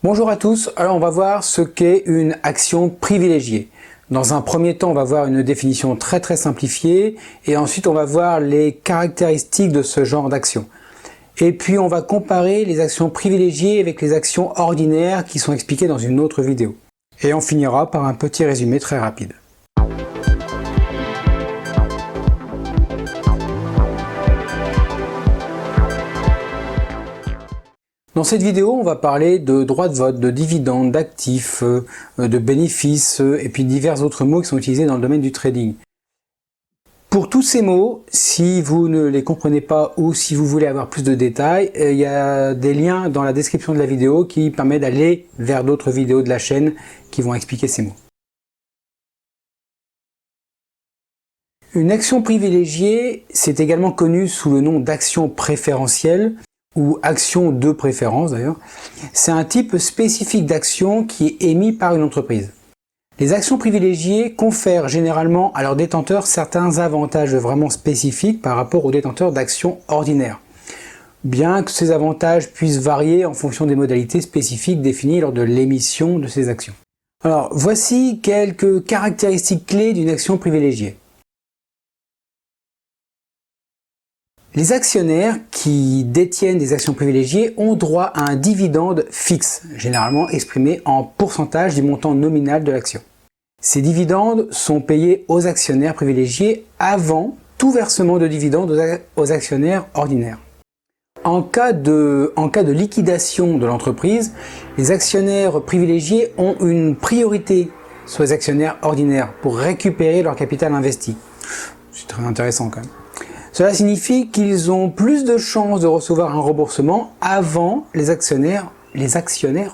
Bonjour à tous, alors on va voir ce qu'est une action privilégiée. Dans un premier temps, on va voir une définition très simplifiée et ensuite on va voir les caractéristiques de ce genre d'action. Et puis on va comparer les actions privilégiées avec les actions ordinaires qui sont expliquées dans une autre vidéo. Et on finira par un petit résumé très rapide. Dans cette vidéo, on va parler de droits de vote, de dividendes, d'actifs, de bénéfices et puis divers autres mots qui sont utilisés dans le domaine du trading. Pour tous ces mots, si vous ne les comprenez pas ou si vous voulez avoir plus de détails, il y a des liens dans la description de la vidéo qui permettent d'aller vers d'autres vidéos de la chaîne qui vont expliquer ces mots. Une action privilégiée, c'est également connu sous le nom d'action préférentielle, ou action de préférence d'ailleurs. C'est un type spécifique d'action qui est émis par une entreprise. Les actions privilégiées confèrent généralement à leurs détenteurs certains avantages vraiment spécifiques par rapport aux détenteurs d'actions ordinaires, bien que ces avantages puissent varier en fonction des modalités spécifiques définies lors de l'émission de ces actions. Alors voici quelques caractéristiques clés d'une action privilégiée. Les actionnaires qui détiennent des actions privilégiées ont droit à un dividende fixe, généralement exprimé en pourcentage du montant nominal de l'action. Ces dividendes sont payés aux actionnaires privilégiés avant tout versement de dividendes aux actionnaires ordinaires. En cas de liquidation de l'entreprise, les actionnaires privilégiés ont une priorité sur les actionnaires ordinaires pour récupérer leur capital investi. C'est très intéressant quand même. Cela signifie qu'ils ont plus de chances de recevoir un remboursement avant les actionnaires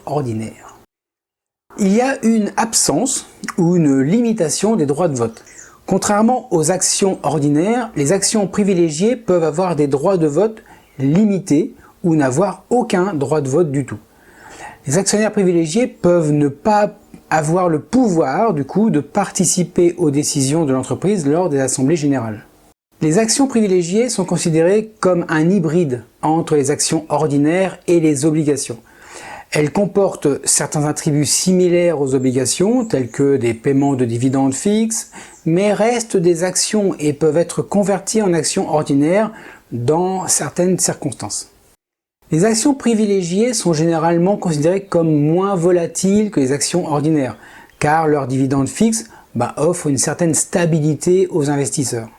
ordinaires. Il y a une absence ou une limitation des droits de vote. Contrairement aux actions ordinaires, les actions privilégiées peuvent avoir des droits de vote limités ou n'avoir aucun droit de vote du tout. Les actionnaires privilégiés peuvent ne pas avoir le pouvoir du coup de participer aux décisions de l'entreprise lors des assemblées générales. Les actions privilégiées sont considérées comme un hybride entre les actions ordinaires et les obligations. Elles comportent certains attributs similaires aux obligations, tels que des paiements de dividendes fixes, mais restent des actions et peuvent être converties en actions ordinaires dans certaines circonstances. Les actions privilégiées sont généralement considérées comme moins volatiles que les actions ordinaires, car leurs dividendes fixes offrent une certaine stabilité aux investisseurs.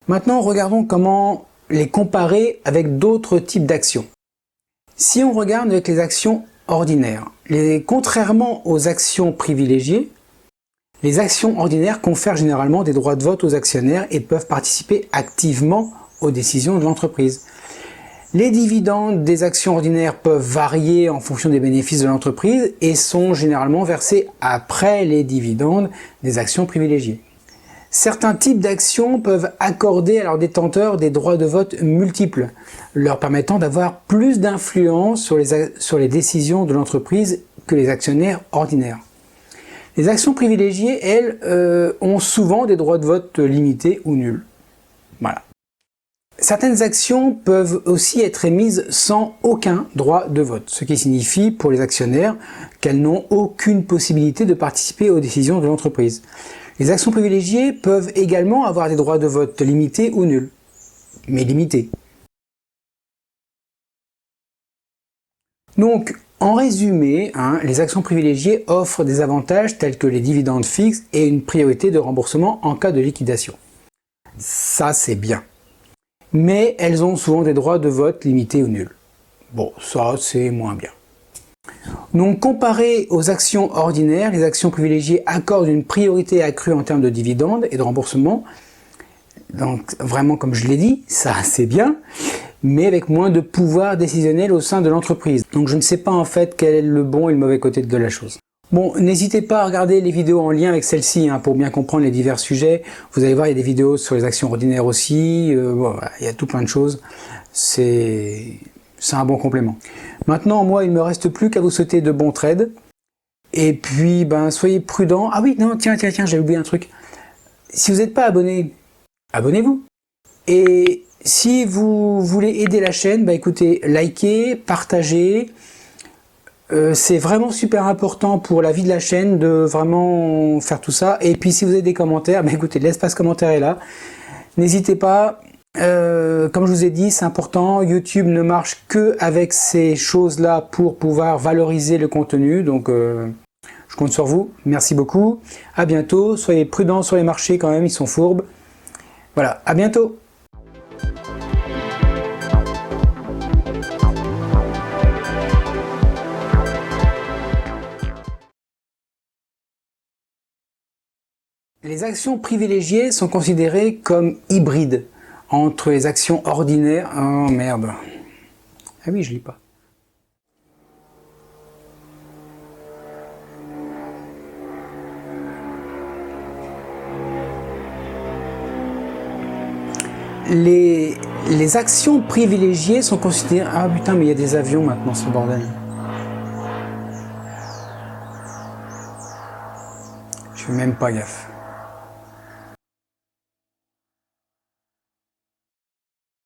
Maintenant, regardons comment les comparer avec d'autres types d'actions. Si on regarde avec les actions ordinaires, contrairement aux actions privilégiées, les actions ordinaires confèrent généralement des droits de vote aux actionnaires et peuvent participer activement aux décisions de l'entreprise. Les dividendes des actions ordinaires peuvent varier en fonction des bénéfices de l'entreprise et sont généralement versés après les dividendes des actions privilégiées. Certains types d'actions peuvent accorder à leurs détenteurs des droits de vote multiples, leur permettant d'avoir plus d'influence sur les décisions de l'entreprise que les actionnaires ordinaires. Les actions privilégiées, elles, ont souvent des droits de vote limités ou nuls. Voilà. Certaines actions peuvent aussi être émises sans aucun droit de vote, ce qui signifie pour les actionnaires qu'elles n'ont aucune possibilité de participer aux décisions de l'entreprise. Les actions privilégiées peuvent également avoir des droits de vote limités ou nuls, mais limités. Donc, en résumé, les actions privilégiées offrent des avantages tels que les dividendes fixes et une priorité de remboursement en cas de liquidation. Ça, c'est bien. Mais elles ont souvent des droits de vote limités ou nuls. Bon, ça, c'est moins bien. Donc, comparé aux actions ordinaires, les actions privilégiées accordent une priorité accrue en termes de dividendes et de remboursement. Donc, vraiment, comme je l'ai dit, ça c'est bien, mais avec moins de pouvoir décisionnel au sein de l'entreprise. Donc, je ne sais pas en fait quel est le bon et le mauvais côté de la chose. Bon, n'hésitez pas à regarder les vidéos en lien avec celle-ci pour bien comprendre les divers sujets. Vous allez voir, il y a des vidéos sur les actions ordinaires aussi. Voilà, il y a tout plein de choses. C'est un bon complément. Maintenant, moi, il ne me reste plus qu'à vous souhaiter de bons trades. Et puis, soyez prudents. Ah oui, non, tiens, j'ai oublié un truc. Si vous n'êtes pas abonné, abonnez-vous. Et Si vous voulez aider la chaîne, bah écoutez, likez, partagez. C'est vraiment super important pour la vie de la chaîne de vraiment faire tout ça. Et puis si vous avez des commentaires, bah écoutez, l'espace commentaire est là. N'hésitez pas. Comme je vous ai dit, c'est important. YouTube ne marche que avec ces choses-là pour pouvoir valoriser le contenu. Donc, je compte sur vous. Merci beaucoup. À bientôt. Soyez prudents sur les marchés quand même, ils sont fourbes. Voilà, à bientôt. Les actions privilégiées sont considérées comme hybrides entre les actions ordinaires. Oh merde. Ah oui, je lis pas. Les actions privilégiées sont considérées... Ah putain, mais il y a des avions maintenant, ce bordel. Je fais même pas gaffe.